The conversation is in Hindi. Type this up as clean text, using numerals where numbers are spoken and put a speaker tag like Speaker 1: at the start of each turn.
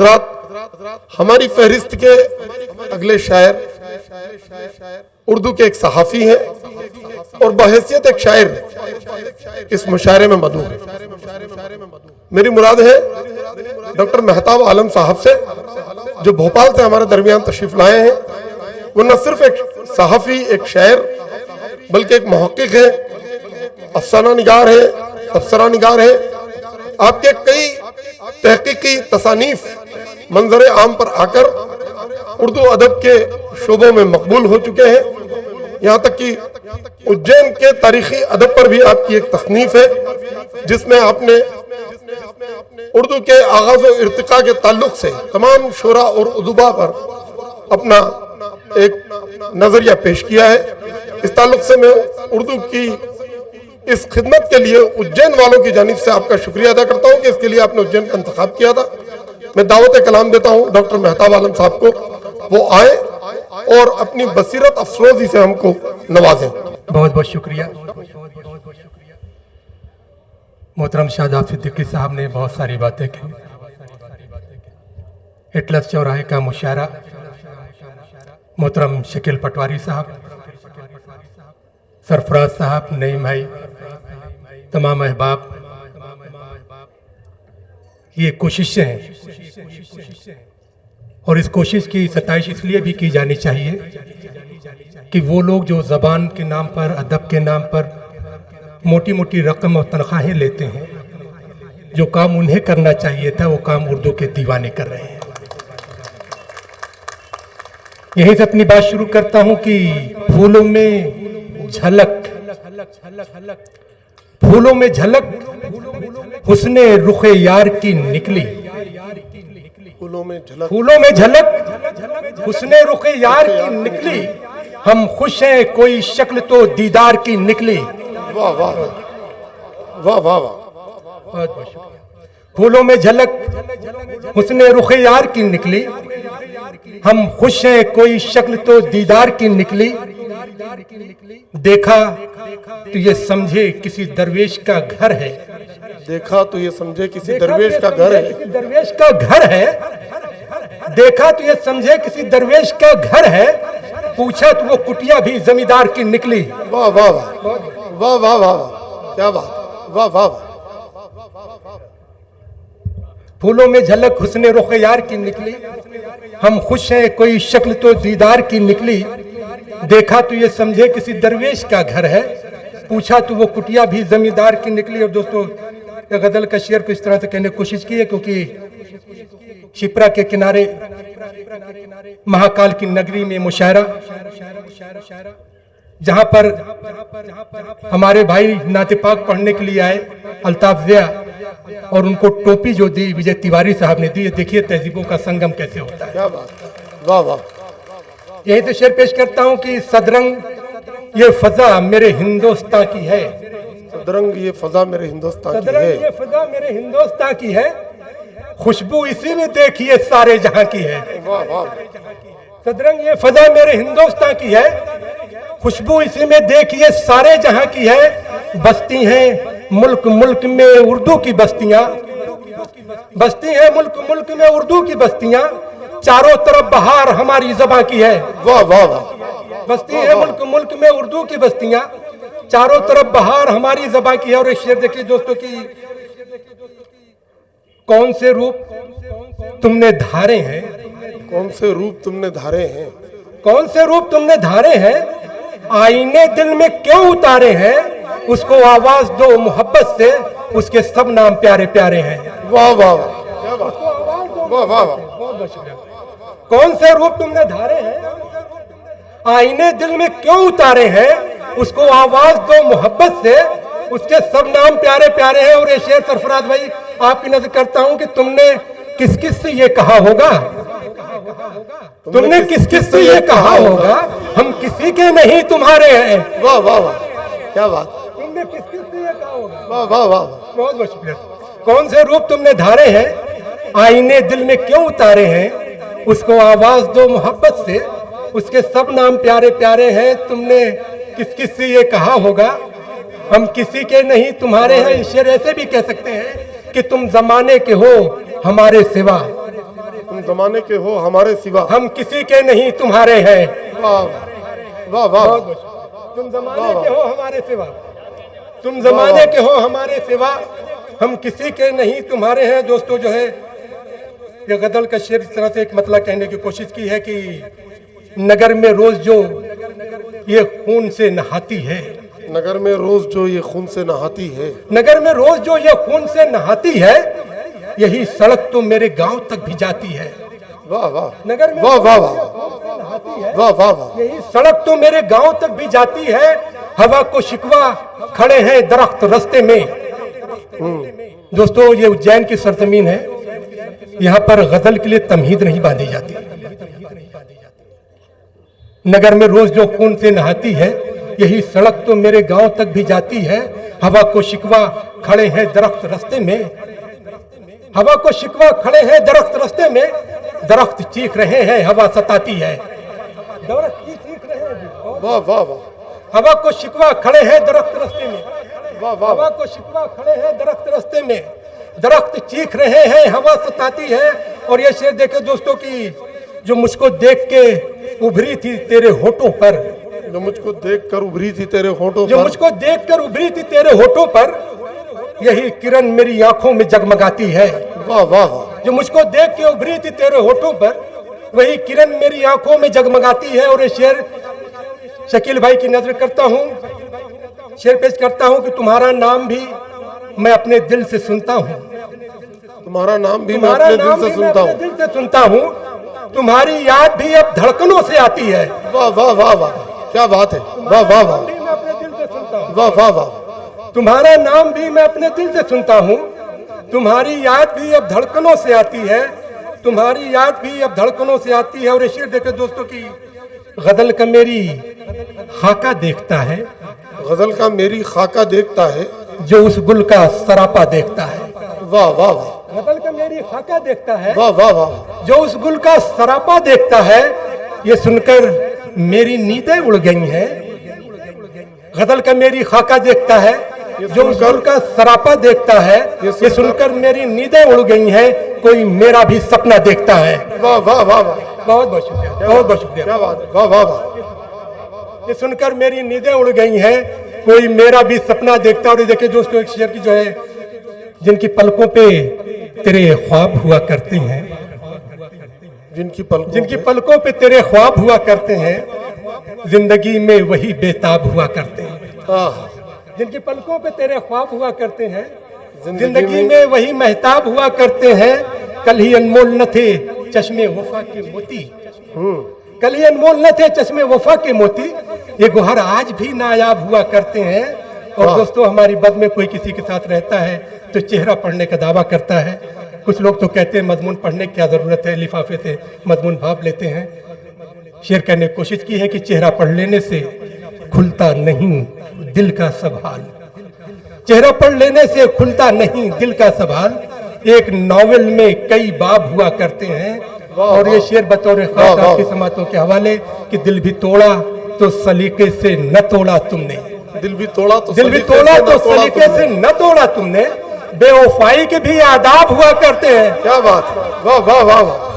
Speaker 1: हजरात, हमारी फहरिस्त के अगले शायर उर्दू के एक सहाफ़ी हैं और बहैसियत एक शायर इस मुशायरे में मदऊ है। मेरी मुराद है डॉक्टर मेहताब आलम साहब से, जो भोपाल से हमारे दरमियान तशरीफ लाए हैं। वो न सिर्फ एक सहाफ़ी, एक शायर, बल्कि एक मुहक्किक है, अफसाना निगार है, तबसरा निगार है। आपके कई तहकीकी तसानीफ मंजर आम पर आकर उर्दू अदब के शोबों में मकबूल हो चुके हैं। यहाँ तक कि उज्जैन के तारीखी अदब पर भी आपकी एक तसनीफ है, जिसमें आपने उर्दू के आगाज और इर्तिका के ताल्लुक से तमाम शुरा और उदुबा पर अपना एक नजरिया पेश किया है। इस ताल्लुक से मैं उर्दू की इस खिदमत के लिए उज्जैन वालों की जानिब से आपका शुक्रिया अदा करता हूँ कि इसके लिए आपने उज्जैन का इंतखाब किया था। मैं दावत कलाम देता हूँ डॉक्टर मेहताब आलम साहब को, वो आए और अपनी बसीरत अफरोजी से हमको नवाजें।
Speaker 2: बहुत बहुत शुक्रिया। मोहतरम शादाब सिद्दीकी साहब ने बहुत सारी बातें की। एटलस चौराहे का मुशायरा मोहतरम शकील पटवारी साहब, सरफराज साहब, नईम भाई, तमाम अहबाब, ये कोशिशें हैं और इस कोशिश की सताइश इसलिए भी की जानी चाहिए कि वो लोग जो ज़बान के नाम पर, अदब के नाम पर मोटी मोटी रकम और तनख्वाहें लेते हैं, जो काम उन्हें करना चाहिए था वो काम उर्दू के दीवाने कर रहे हैं। यहीं से अपनी बात शुरू करता हूं कि फूलों में झलक हुस्ने रुखे यार की निकली।
Speaker 1: फूलों
Speaker 2: में झलक हुस्ने रुखे यार की निकली। हम खुश हैं कोई शक्ल तो दीदार की निकली।
Speaker 1: वाह वाह वाह वाह वाह।
Speaker 2: फूलों में झलक हुस्ने रुखे यार की निकली। हम खुश हैं कोई शक्ल तो दीदार की निकली। देखा तो ये समझे किसी दरवेश का घर है।
Speaker 1: देखा तो ये समझे किसी दरवेश का घर है।
Speaker 2: दरवेश का घर है। देखा तो ये समझे किसी दरवेश का घर है। पूछा तो वो कुटिया भी जमींदार की निकली।
Speaker 1: वाह वाह वाह वाह वाह वाह, क्या बात, वाह वाह वाह।
Speaker 2: फूलों में झलक हुस्ने रुख यार की निकली। हम खुश हैं कोई शक्ल तो दीदार की निकली। देखा तो ये समझे किसी दरवेश का घर है। पूछा तो वो कुटिया भी जमींदार की निकली। और दोस्तों, गजल का शेर को इस तरह से कहने की कोशिश की है क्योंकि शिप्रा के किनारे महाकाल की नगरी में मुशायरा, जहां पर हमारे भाई नाते पाक पढ़ने के लिए आए अल्ताफ ज़िया, और उनको टोपी जो दी विजय तिवारी साहब ने दी। देखिए तहजीबों का संगम कैसे होता है।
Speaker 1: क्या बात, वाह वाह।
Speaker 2: यही तो शेर पेश करता हूं कि सदरंग ये फजा मेरे हिंदुस्तान की है।
Speaker 1: सदरंग ये फजा मेरे हिंदुस्तान की है।
Speaker 2: सदरंग ये फजा मेरे हिंदुस्तान की है। खुशबू इसी में देखिए सारे जहां की है।
Speaker 1: वाह वाह।
Speaker 2: सदरंग ये फजा मेरे हिंदुस्तान की है। खुशबू इसी में देखिए सारे जहां की है। बस्ती हैं मुल्क मुल्क में उर्दू की बस्तियां। बस्ती हैं मुल्क मुल्क में उर्दू की बस्तियां। चारों तरफ बहार हमारी ज़बां की है।
Speaker 1: वाह वाह वाह।
Speaker 2: बस्ती है मुल्क मुल्क में उर्दू की बस्तियां। चारों तरफ बहार हमारी ज़बां की है। और एक शेर देखिए दोस्तों की, कौन से रूप तुमने धारे हैं।
Speaker 1: कौन से रूप तुमने धारे हैं।
Speaker 2: कौन से रूप तुमने धारे हैं। आईने दिल में क्यों उतारे हैं। उसको आवाज दो मोहब्बत से, उसके सब नाम प्यारे प्यारे हैं।
Speaker 1: वाह वाह वाह, क्या बात, वाह वाह वाह।
Speaker 2: कौन से रूप तुमने धारे हैं। आईने दिल में क्यों उतारे हैं। उसको आवाज दो मोहब्बत से, उसके सब नाम प्यारे प्यारे हैं। और ये शेर सरफराज भाई आपकी नजर करता हूं कि तुमने किस किस से ये कहा होगा। तुमने किस किस से ये कहा होगा। हम किसी के नहीं तुम्हारे हैं।
Speaker 1: वाह वाह वाह, क्या बात,
Speaker 2: तुमने किस किस से ये कहा होगा।
Speaker 1: वाह वाह वाह।
Speaker 2: बहुत बहुत शुक्रिया। कौन से रूप तुमने धारे हैं। आईने दिल में क्यों उतारे हैं। उसको आवाज दो मोहब्बत से, उसके सब नाम प्यारे प्यारे हैं। तुमने किस किस से ये कहा होगा। हम किसी के नहीं तुम्हारे हैं। शेर ऐसे भी कह सकते हैं कि तुम जमाने के हो हमारे सिवा।
Speaker 1: जमाने के हो हमारे सिवा।
Speaker 2: हम किसी के नहीं तुम्हारे हैं।
Speaker 1: वाह वाह वाह।
Speaker 2: तुम जमाने के हो हमारे सिवा, तुम जमाने के हो हमारे सिवा, हम किसी के नहीं तुम्हारे हैं। दोस्तों जो है ये गजल का शेर इस तरह से एक मतलब कहने की कोशिश की है कि नगर में रोज जो ये खून से नहाती है,
Speaker 1: नगर में रोज जो ये खून से नहाती है,
Speaker 2: नगर में रोज जो ये खून से नहाती है, यही सड़क तो मेरे गांव तक भी जाती है।
Speaker 1: वाह वाह।
Speaker 2: नगर में
Speaker 1: वाह वाह वाह
Speaker 2: नहाती है,
Speaker 1: वाह वाह वाह।
Speaker 2: यही सड़क तो मेरे गांव तक भी जाती है। हवा को शिकवा खड़े हैं दरख्त रास्ते में। दोस्तों ये उज्जैन की सरजमीन है, यहाँ पर गजल के लिए तमहीद नहीं बांधी जाती। नगर में रोज जो खून से नहाती है, यही सड़क तो मेरे गांव तक भी जाती है। हवा को शिकवा खड़े हैं दरख्त रास्ते में, हवा को शिकवा खड़े हैं दरख्त रास्ते में। दरख्त चीख रहे हैं, हवा सताती है। दरख्त चीख रहे हैं,
Speaker 1: वाह वाह वाह।
Speaker 2: हवा को शिकवा खड़े हैं दरख्त रास्ते में,
Speaker 1: वाह वाह।
Speaker 2: हवा को शिकवा खड़े हैं दरख्त रास्ते में। दरख्त चीख रहे हैं, हवा सताती है। और ये शेर देखे दोस्तों की जो मुझको देख के उभरी थी तेरे होठों पर,
Speaker 1: जो मुझको देखकर उभरी थी तेरे होठों
Speaker 2: जो
Speaker 1: पर,
Speaker 2: मुझको देखकर उभरी थी तेरे होठों पर, यही किरण मेरी आंखों में जगमगाती है।
Speaker 1: वाह वाह वाह।
Speaker 2: जो मुझको देख के उभरी थी तेरे होठों पर, वही किरण मेरी आंखों में जगमगाती है। और ये शेर शकील भाई की नजर करता हूँ, शेर पेश करता हूँ कि तुम्हारा नाम भी मैं अपने दिल से सुनता हूँ,
Speaker 1: तुम्हारा नाम भी मैं
Speaker 2: तुम्हारा
Speaker 1: अपने दिल
Speaker 2: नाम
Speaker 1: से
Speaker 2: भी मैं
Speaker 1: सुनता
Speaker 2: अपने
Speaker 1: हूँ।
Speaker 2: दिल से सुनता हूँ। तुम्हारी याद भी अब धड़कनों से आती है।
Speaker 1: वाह वाह वाह वाह, क्या बात है। वाह वाह वाह
Speaker 2: मैं अपने दिल से सुनता हूँ।
Speaker 1: वाह वाह वाह।
Speaker 2: तुम्हारा नाम भी मैं अपने दिल से सुनता हूँ। तुम्हारी याद भी अब धड़कनों से आती है, तुम्हारी याद भी अब धड़कनों से आती है। और ये शेर देखे दोस्तों की गजल का मेरी खाका देखता है,
Speaker 1: गजल का मेरी खाका देखता है,
Speaker 2: जो उस गुल का सरापा देखता है।
Speaker 1: वाह वाह वाह।
Speaker 2: गजल का मेरी खाका देखता है,
Speaker 1: वाह वाह वाह।
Speaker 2: जो उस गुल का सरापा देखता है। ये सुनकर मेरी नींदें उड़ गई हैं। गजल का मेरी खाका देखता है, जो उस गुल का सरापा देखता है। ये सुनकर मेरी नींदें उड़ गई हैं, कोई मेरा भी सपना देखता है।
Speaker 1: वाह वाह वाह वाह।
Speaker 2: बहुत बहुत शुक्रिया, बहुत बहुत शुक्रिया।
Speaker 1: क्या बात है। वाह वाह वाह।
Speaker 2: ये सुनकर मेरी नींदें उड़ गई हैं, कोई मेरा भी सपना देखता है। और ये देखिए दोस्तों एक शेर की जो है, जिनकी पलकों पे तेरे ख्वाब हुआ करते हैं,
Speaker 1: जिनकी
Speaker 2: पलकों पे तेरे ख्वाब हुआ करते हैं, जिंदगी में वही बेताब हुआ करते हैं। जिनकी पलकों पे तेरे ख्वाब हुआ करते हैं, जिंदगी में वही महताब हुआ करते हैं। कल ही अनमोल न थे चश्मे वफा के मोती, कल ही अनमोल न थे चश्मे वफा के मोती, ये गोहर आज भी नायाब हुआ करते हैं। और दोस्तों हमारी बद में कोई किसी के साथ रहता है तो चेहरा पढ़ने का दावा करता है। कुछ लोग तो कहते हैं मजमून पढ़ने की क्या जरूरत है, लिफाफे से मजमून भाप लेते हैं। शेर कहने की कोशिश की है कि चेहरा पढ़ लेने से खुलता नहीं दिल का सवाल, चेहरा पढ़ लेने से खुलता नहीं दिल का सवाल। एक नॉवेल में कई बाब हुआ करते हैं। और ये शेर बतौर खास आपकी समातों के हवाले कि दिल भी तोड़ा तो सलीके से न तोड़ा तुमने,
Speaker 1: दिल भी तोड़ा तो
Speaker 2: सलीके से न तोड़ा तुमने। बेवफाई के भी आदाब हुआ करते हैं।
Speaker 1: क्या बात। वाह वाह वाह वाह।